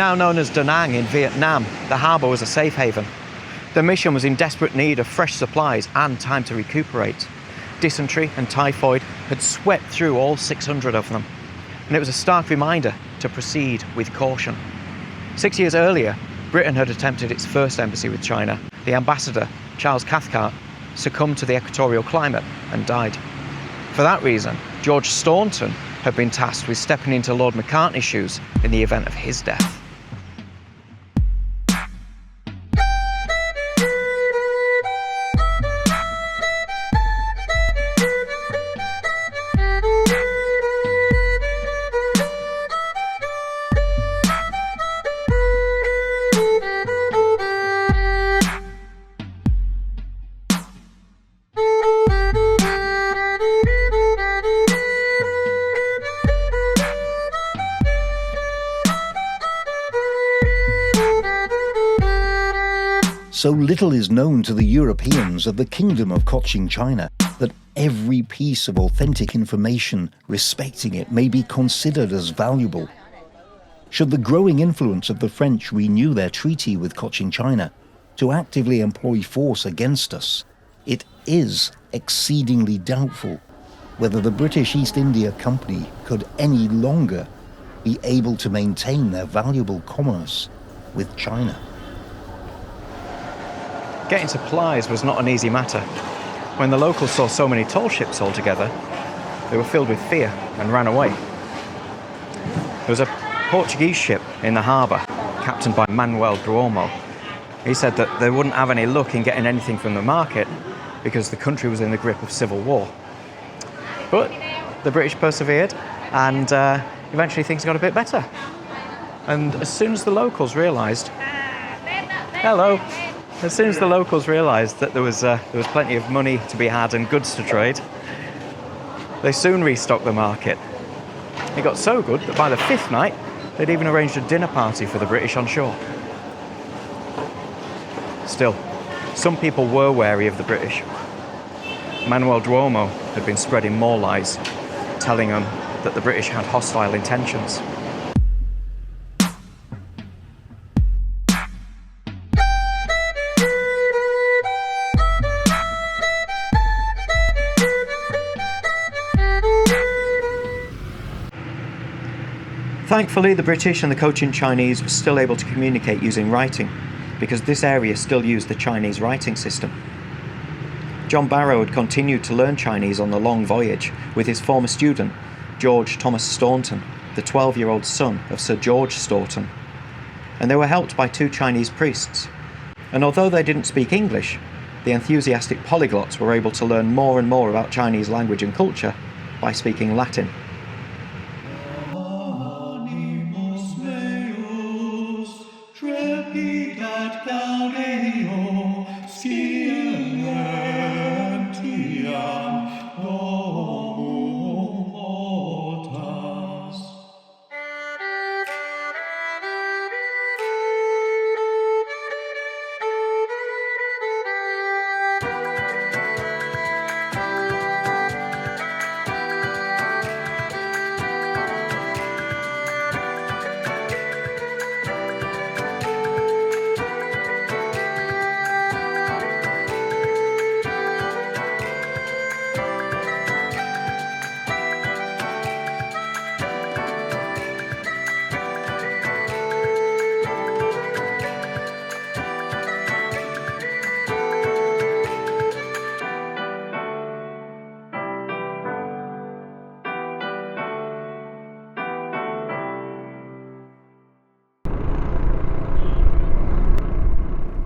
now known as Da Nang in Vietnam, the harbour was a safe haven. The mission was in desperate need of fresh supplies and time to recuperate. Dysentery and typhoid had swept through all 600 of them, and it was a stark reminder to proceed with caution. 6 years earlier, Britain had attempted its first embassy with China. The ambassador, Charles Cathcart, succumbed to the equatorial climate and died. For that reason, George Staunton had been tasked with stepping into Lord Macartney's shoes in the event of his death. So little is known to the Europeans of the Kingdom of Cochin China that every piece of authentic information respecting it may be considered as valuable. Should the growing influence of the French renew their treaty with Cochin China to actively employ force against us, it is exceedingly doubtful whether the British East India Company could any longer be able to maintain their valuable commerce with China. Getting supplies was not an easy matter. When the locals saw so many tall ships all together, they were filled with fear and ran away. There was a Portuguese ship in the harbour, captained by Manuel Duomo. He said that they wouldn't have any luck in getting anything from the market because the country was in the grip of civil war. But the British persevered, and eventually things got a bit better. And as soon as the locals realised that there was plenty of money to be had and goods to trade, they soon restocked the market. It got so good that by the fifth night, they'd even arranged a dinner party for the British on shore. Still, some people were wary of the British. Manuel Duomo had been spreading more lies, telling them that the British had hostile intentions. Thankfully, the British and the Cochin Chinese were still able to communicate using writing, because this area still used the Chinese writing system. John Barrow had continued to learn Chinese on the long voyage with his former student, George Thomas Staunton, the 12-year-old son of Sir George Staunton. And they were helped by 2 Chinese priests. And although they didn't speak English, the enthusiastic polyglots were able to learn more and more about Chinese language and culture by speaking Latin.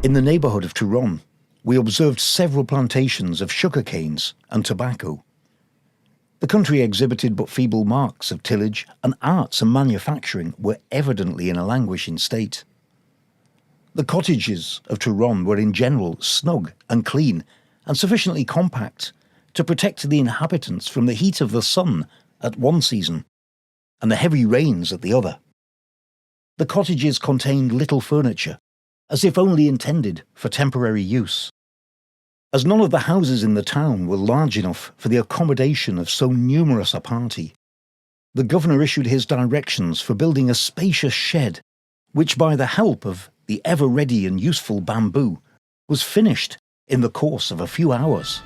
In the neighbourhood of Turon, we observed several plantations of sugar canes and tobacco. The country exhibited but feeble marks of tillage, and arts and manufacturing were evidently in a languishing state. The cottages of Turon were in general snug and clean, and sufficiently compact to protect the inhabitants from the heat of the sun at one season and the heavy rains at the other. The cottages contained little furniture, as if only intended for temporary use. As none of the houses in the town were large enough for the accommodation of so numerous a party, the governor issued his directions for building a spacious shed which by the help of the ever-ready and useful bamboo was finished in the course of a few hours.